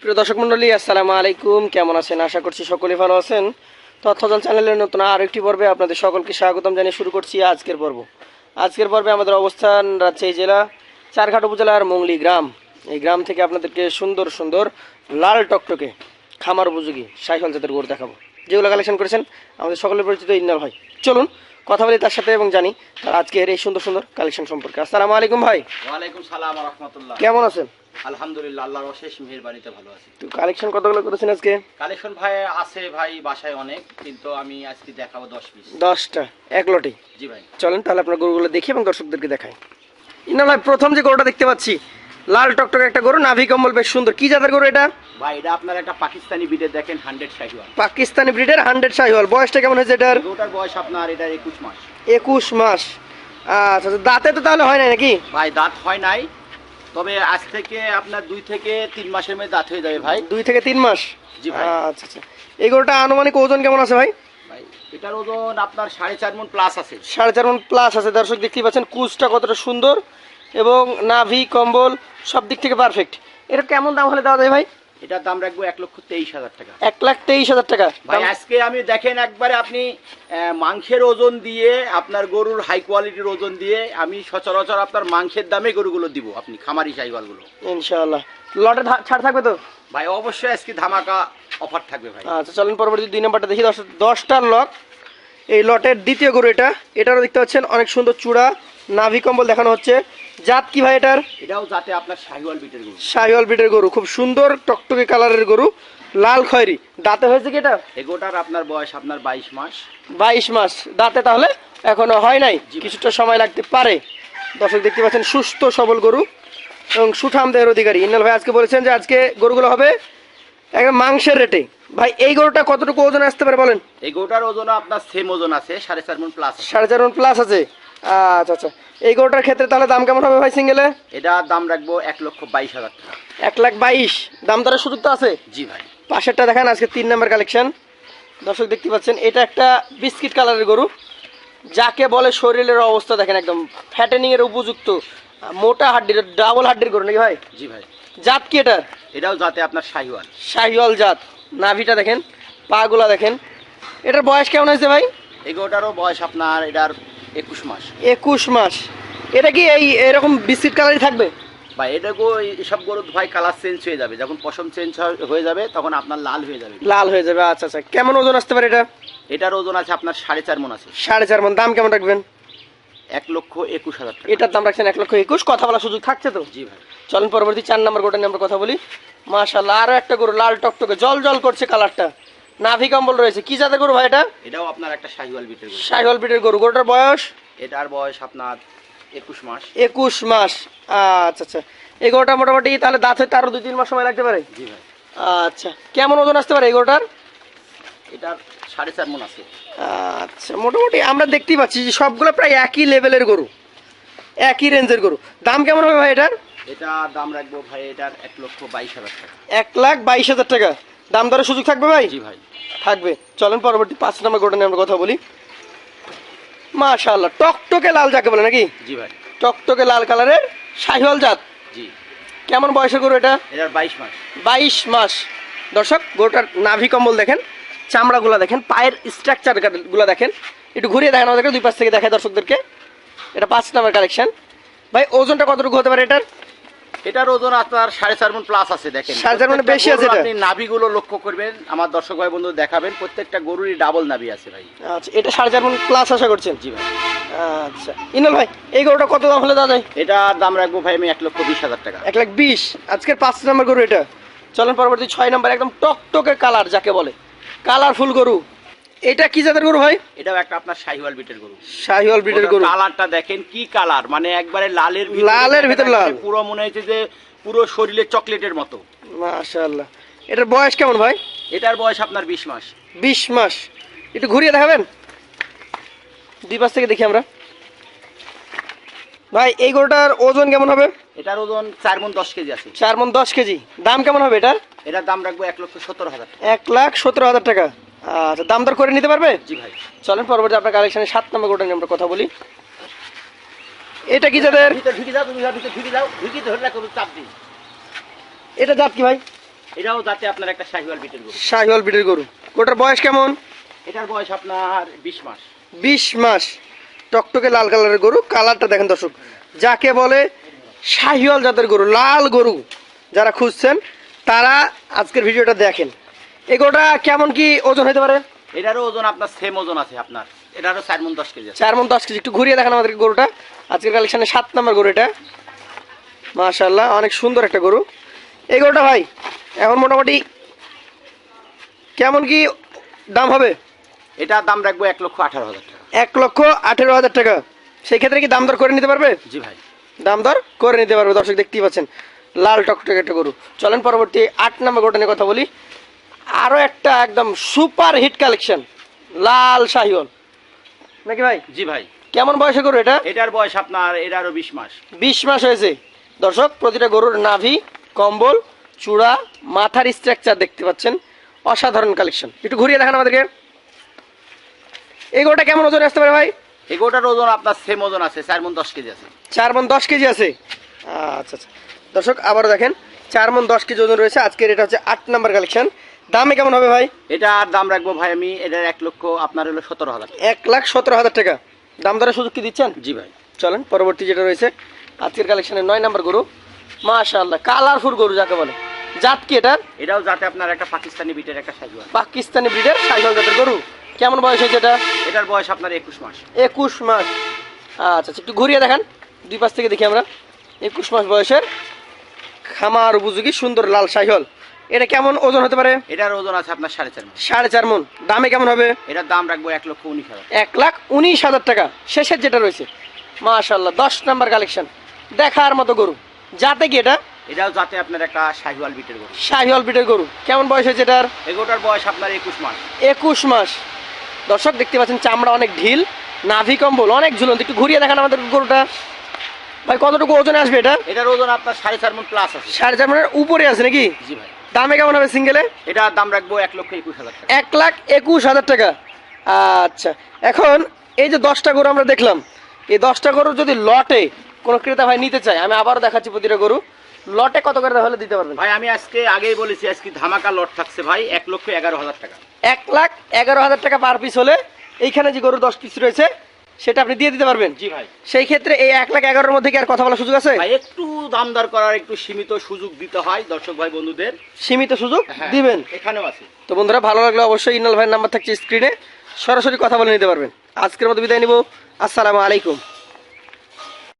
প্রিয় দর্শক মণ্ডলী, আসসালামু আলাইকুম। কেমন আছেন? আশা করছি সকলেই ভালো আছেন। তথ্যজাল চ্যানেলের নতুন আরেকটি পর্বে আপনাদের সকলকে স্বাগতম জানিয়ে শুরু করছি আজকের পর্ব। আজকের পর্বে আমাদের অবস্থান রাজশাহী জেলা চারঘাট উপজেলার মংলি গ্রাম। এই গ্রাম থেকে আপনাদেরকে সুন্দর সুন্দর লাল টকটকে খামার উপযোগী সাইকেল জাতের গরু দেখাবো, যেগুলো কালেকশন করেছেন আমাদের সকলের পরিচিত ইন্নাল ভাই। চলুন কথা বলি তার সাথে এবং জানি তার আজকের এই সুন্দর সুন্দর কালেকশন সম্পর্কে। আসসালামু আলাইকুম ভাই। ওয়ালাইকুম সালাম ওয়া রাহমাতুল্লাহ। কেমন আছেন? আলহামদুলিল্লাহ, আল্লাহর অশেষ মেহেরবানিতে ভালো আছি। তো কালেকশন কতগুলো করেছেন আজকে? কালেকশন ভাই আছে ভাই বাসায় অনেক, কিন্তু আমি আজকে দেখাবো 10 পিস। 10টা এক লটে? জি ভাই। চলেন তাহলে আপনার গরুগুলো দেখি এবং দর্শকদেরকে দেখাই। ইন্নাল ভাই, প্রথম যে গরুটা দেখতে পাচ্ছি লাল টকটকে একটা গরু, নাভি কম্বল বেশ সুন্দর। কি জাতের গরু এটা? ভাই এটা আপনার একটা পাকিস্তানি ব্রিডের, দেখেন 100 শাহিওয়াল। পাকিস্তানি ব্রিডের 100 শাহিওয়াল। বয়সটা কেমন হয়েছে এটার? গরুটার বয়স আপনার এটা 21 মাস। 21 মাস। আচ্ছা, দাঁতে তো তাহলে হয় না নাকি? ভাই দাঁত হয় নাই, তবে আজ থেকে আপনার 2 থেকে 3 মাসের মধ্যে দাঁত হয়ে যাবে ভাই। 2 থেকে 3 মাস? জি ভাই। আচ্ছা আচ্ছা। এই গরুটা আনুমানিক ওজন কেমন আছে ভাই? ভাই এটার ওজন আপনার 4.5 মণ প্লাস আছে। 4.5 মণ প্লাস আছে। দর্শক দেখতেই পাচ্ছেন কুচটা কতটা সুন্দর এবং নাভি কম্বল সব দিক থেকে পারফেক্ট। এটা কেমন দাম হলে দেওয়া যায় ভাই? এটার দাম রাখবো 1,23,000 টাকা। 1,23,000 টাকা ভাই। আজকে আমি দেখেন একবারে আপনি মাংসের ওজন দিয়ে, আপনার গরুর হাই কোয়ালিটির ওজন দিয়ে আমি সচরাচর আপনার মাংসের দামে গরুগুলো দিব, আপনি খামারি শাহিওয়ালগুলো ইনশাআল্লাহ। লটে ছাড় থাকবে তো? ভাই অবশ্যই আজকে ধামাকা অফার থাকবে ভাই। আচ্ছা চলেন পরবর্তী 2 নম্বরটা দেখি। 10টার লট, এই লটের দ্বিতীয় গরু এটা। এটারও দেখতে পাচ্ছেন অনেক সুন্দর চূড়া, নাভি কম্বল দেখানো হচ্ছে। জাত কি ভাই এটার? এটাও যাতে আপনার শাহিওয়াল বিটের গরু। শাহিওয়াল ব্রিডের গরু, খুব সুন্দর টকটকে কালারের গরু, লাল খয়েরি। দাঁতে হয়েছে কি এটা? এগোটার আপনার বয়স আপনার 22 মাস। 22 মাস দাঁতে তাহলে এখনো হয় নাই, কিছুটা সময় লাগতে পারে। দর্শক দেখতে পাচ্ছেন সুস্থ সবল গরু এবং সুঠাম দেহের অধিকারী। ইন্নাল ভাই আজকে বলেছেন যে আজকে গরুগুলো হবে একদম মাংসের রেটে। ভাই এই গরুটা কতটুকু ওজন আসতে পারে বলেন? এই গরুটার ওজন আপনার সেম ওজন আছে, 4.5 মণ প্লাস। 4.5 মণ প্লাস আছে। আচ্ছা আচ্ছা। এই গরুটার ক্ষেত্রে তাহলে দাম কেমন হবে ভাই সিঙ্গেলে? এটার দাম রাখবো 1,22,000 টাকা। 1,22,000 দাম দরের সুযোগ তো আছে? জি ভাই। পাশেরটা দেখেন, আজকে 3 নম্বর কালেকশন। দর্শক দেখতে পাচ্ছেন এটা একটা বিস্কিট কালারের গরু, যাকে বলে শরীরের অবস্থা দেখেন একদম ফ্যাটেনিং এর উপযুক্ত, মোটা হাড্ডির, ডাবল হাড্ডির গরু নাকি ভাই? জি ভাই। জাত কি এটার? এটাও যাতে আপনার শাহিওয়াল। শাহিওয়াল জাত। নাভিটা দেখেন, পাগুলা দেখেন। এটার বয়স কেমন হয়েছে ভাই? এগোটারও বয়স আপনার এটার 21 মাস। 21 মাস। এটা কি এই এরকম বিস্কিট কালারই থাকবে ভাই? এটা এসব গরু ভাই কালার চেঞ্জ হয়ে যাবে, যখন পশম চেঞ্জ হয়ে যাবে তখন আপনার লাল হয়ে যাবে। লাল হয়ে যাবে। আচ্ছা আচ্ছা। কেমন ওজন আসতে পারে এটা? এটার ওজন আছে আপনার 4.5 মণ আছে। 4.5 মণ। দাম কেমন রাখবেন? 1,21,000 টাকা। এটার দাম রাখছেন 1,21,000। কথা বলার সুযোগ থাকছে তো? জি ভাই। চলেন পরবর্তী 4 নম্বর গরুটা নিয়ে আমরা কথা বলি। মাশাআল্লাহ, আরো একটা গরু লাল টকটকে জল জল করছে কালারটা, নাভি কম্বল রয়েছে। কি জাতের গরু ভাই এটা? এটাও আপনার একটা শাহিওয়াল বিটের গরু। শাহিওয়াল ব্রিডের গরু। গরুটার বয়স? এটার বয়স আপনার 21 মাস। 21 মাস। আচ্ছা আচ্ছা। এই গরুটা মোটামুটি তাহলে দাঁত হইতে আরো 2-3 মাস সময় লাগতে পারে? জি ভাই। আচ্ছা, কেমন ওজন আসতে পারে এই গরুটার? এটার 4.5 মণ আছে। আচ্ছা, মোটামুটি আমরা দেখতেই পাচ্ছি যে সবগুলো প্রায় একই লেভেলের গরু, একই রেঞ্জের গরু। দাম কেমন হবে ভাই এটার? এটা দাম রাখবো ভাই এটার 1,22,000 টাকা। 1,22,000 টাকা। দাম দরের সুযোগ থাকবে ভাই? জি ভাই। থাকবে। চলেন পরবর্তী 5 নম্বর গরুটা নিয়ে আমরা কথা বলি। মাশাআল্লাহ, টকটকে লাল যাকে বলে নাকি? জি ভাই। টকটকে লাল কালারের শাহিওয়াল জাত। জি। কেমন বয়সের গরু এটা? এটার 22 মাস। 22 মাস। দর্শক গরুটার নাভি কম্বল দেখেন, চামড়াগুলো দেখেন, পায়ের স্ট্রাকচারগুলো দেখেন। একটু ঘুরিয়ে দেখেন আমাদেরকে, 2 পাশ থেকে দেখায় দর্শকদেরকে। এটা 5 নম্বর কালেকশন। ভাই ওজনটা কতটুকু হতে পারে এটার? এটার ওজন আপনার 4.5 মণ প্লাস আছে। দেখেন 4.5 মণ বেশি আছে এটা। আপনি নাভিগুলো লক্ষ্য করবেন, আমার দর্শক ভাই বন্ধু দেখাবেন, প্রত্যেকটা গরুরই ডাবল নাভি আছে ভাই। আচ্ছা, এটা 4.5 মণ প্লাস আশা করছেন? জি ভাই। আচ্ছা ইনাল ভাই, এই গরুটা কত দাম হলে দাদা? এটার দাম রাখবো ভাই আমি 1,20,000 টাকা। 1,20,000। আজকের 5 নম্বর গরু এটা। চলেন পরবর্তী 6 নম্বর, একদম টকটকে কালার যাকে বলে, কালারফুল গরু। এটা কি জাতের গরু ভাই? এটাও একটা আপনার শাহিওয়াল বিটের গরু। শাহিওয়াল ব্রিডের গরু। কালারটা দেখেন কি কালার, মানে একবারে লালের ভিতর লাল, পুরো মনে হচ্ছে যে পুরো শরীরে চকলেটের মতো। মাশাআল্লাহ। এটার বয়স কেমন ভাই? এটার বয়স আপনার 20 মাস। 20 মাস। একটু ঘুরিয়ে দেখাবেন, 2 পাশ থেকে দেখি আমরা। ভাই এই গরুটার ওজন কেমন হবে? এটার ওজন 4 মণ 10 কেজি আছে। 4 মণ 10 কেজি। দাম কেমন হবে এটার? এটার দাম রাখবো 1,17,000 টাকা। 1,17,000 টাকা। আচ্ছা, দাম দর করে নিতে পারবে? জি ভাই। চলেন পরবর্তী আপনার কালেকশনের 7 নম্বর গরুটা নিয়ে আমরা কথা বলি। এটা কি জাতের? ভিতর ঢুকে যাও, তুমি ভিতর ঢুকে যাও, ঢুকি ধরে রাখো, চাপ দিই। এটা জাত কি ভাই? এটাও যাতে আপনার একটা শাহিওয়াল বিটের গরু। শাহিওয়াল বিটের গরু। গরুটার বয়স কেমন? এটার বয়স আপনার 20 মাস। 20 মাস। টকটকে লাল কালারের গরু, কালারটা দেখেন দর্শক, যাকে বলে শাহিওয়াল জাতের গরু, লাল গরু যারা খুঁজছেন তারা আজকের ভিডিওটা দেখেন। এই গরুটা কেমন কি ওজন হতে পারে? এটারও ওজন আপনার সেম ওজন আছে আপনার, এটারও 4 মণ 10 কেজি আছে। 4 মণ 10 কেজি। একটু ঘুরিয়ে দেখেন আমাদেরকে গরুটা। আজকের কালেকশনে 7 নম্বর গরু এটা। মাশাআল্লাহ, অনেক সুন্দর একটা গরু এই গরুটা ভাই। এখন মোটামুটি কেমন কি দাম হবে? এটার দাম রাখবো 1,18,000 টাকা। 1,18,000 টাকা। সেই ক্ষেত্রে কি দাম দর করে নিতে পারবে? জি ভাই, দাম দর করে নিতে পারবে। দর্শক দেখতেই পাচ্ছেন লাল টকটকে একটা গরু। চলেন পরবর্তী 8 নম্বর গরুটা নিয়ে কথা বলি। আরো একটা একদম সুপার হিট কালেকশন, লাল শাহিওয়াল নাকি ভাই? জি ভাই। কেমন বয়সে গরু এটা? এটার বয়স আপনার, এটারও 20 মাস। 20 মাস হয়েছে। দর্শক প্রতিটা গরুর নাভি, কম্বল, চূড়া, মাথার স্ট্রাকচার দেখতে পাচ্ছেন, অসাধারণ কালেকশন। একটু ঘুরিয়ে দেখান আমাদেরকে। এই গরুটা কেমন ওজন আসতে পারে ভাই? এগোটার ওজন আপনার সেম ওজন আছে, 4 মণ 10 কেজি আছে। 4 মণ 10 কেজি আছে। আচ্ছা আচ্ছা দর্শক আবারও দেখেন 4 মণ 10 কেজি ওজন রয়েছে। আজকের এটা হচ্ছে 8 নাম্বার কালেকশন। দামে কেমন হবে ভাই? এটার দাম রাখবো ভাই আমি, এটার 1 লক্ষ আপনার হলো 17,000। 1,17,000 টাকা। দাম দরের সুযোগ কি দিচ্ছেন? জি ভাই। চলেন পরবর্তী যেটা রয়েছে আজকের কালেকশনের 9 নাম্বার গরু। মাশাআল্লাহ, কালারফুল গরু যাকে বলে। জাত কি এটা? এটাও যাতে আপনার একটা পাকিস্তানি বিটের একটা শাহিওয়াল। পাকিস্তানি ব্রিডের শাহিওয়াল জাতের গরু। কেমন বয়স হয়েছে এটা? এটার বয়স আপনার 21 মাস। 21 মাস। আচ্ছা আচ্ছা একটু ঘুরিয়ে দেখান, দুই পাশ থেকে দেখি আমরা। 21 মাস বয়সের খামার উপযোগী সুন্দর লাল শাহিওয়াল। এটা কেমন ওজন হতে পারে? এটার ওজন আছে আপনার 4.5 মণ। 4.5 মণ। দামে কেমন হবে? এটার দাম রাখবো 1,19,000। 1,19,000 টাকা। শেষের যেটা রয়েছে মাশাআল্লাহ 10 নাম্বার কালেকশন, দেখার মতো গরু। যাতে কি এটা? এটাও যাতে আপনার একটা শাহিওয়াল বিটের গরু। শাহিওয়াল ব্রিডের গরু। কেমন বয়স হয়েছে এটার? এগোটার বয়স আপনার 21 মাস। 21 মাস। দর্শক দেখতে পাচ্ছেন চামড়া অনেক ঢিল, নাভি কম্বল অনেক ঝুলন্ত। একটু ঘুরিয়ে দেখান আমাদের গরুটা ভাই। কতটুকু ওজনে আসবে এটা? এটার ওজন আপনার 4.5 মণ প্লাস আছে। 4.5 মণের উপরে আছে নাকি? জি ভাই। দামে কেমন হবে সিঙ্গেলে? এটার দাম রাখবো 1,21,000 টাকা। 1,21,000 টাকা। আচ্ছা, এখন এই যে 10টা গরু আমরা দেখলাম, এই 10টা গরু যদি লটে কোনো ক্রেতা ভাই নিতে চায়, আমি আবারও দেখাচ্ছি প্রতিটা গরু লটে কত করে তাহলে দিতে পারবেন? ভাই আমি আজকে আগেই বলেছি, আজকে ধামাকা লট থাকছে ভাই, 1,11,000 টাকা। 1,11,000 টাকা পার পিস হলে এইখানে যে গরু 10 পিস রয়েছে সেটা আপনি দিয়ে দিতে পারবেন। জি ভাই। সেই ক্ষেত্রে এই 1,11,000-এর মধ্যে কি আর কথা বলার সুযোগ আছে? ভাই একটু দামদার করার একটু সীমিত সুযোগ দিতে হয় দর্শক ভাই বন্ধুদের। সীমিত সুযোগ হ্যাঁ, দিবেন। এখানেও আছে। তো বন্ধুরা ভালো লাগলে অবশ্যই ইনাল ভাইয়ের নাম্বার থাকছে স্ক্রিনে, সরাসরি কথা বলে নিতে পারবেন। আজকের মতো বিদায় নিব। আসসালামু আলাইকুম।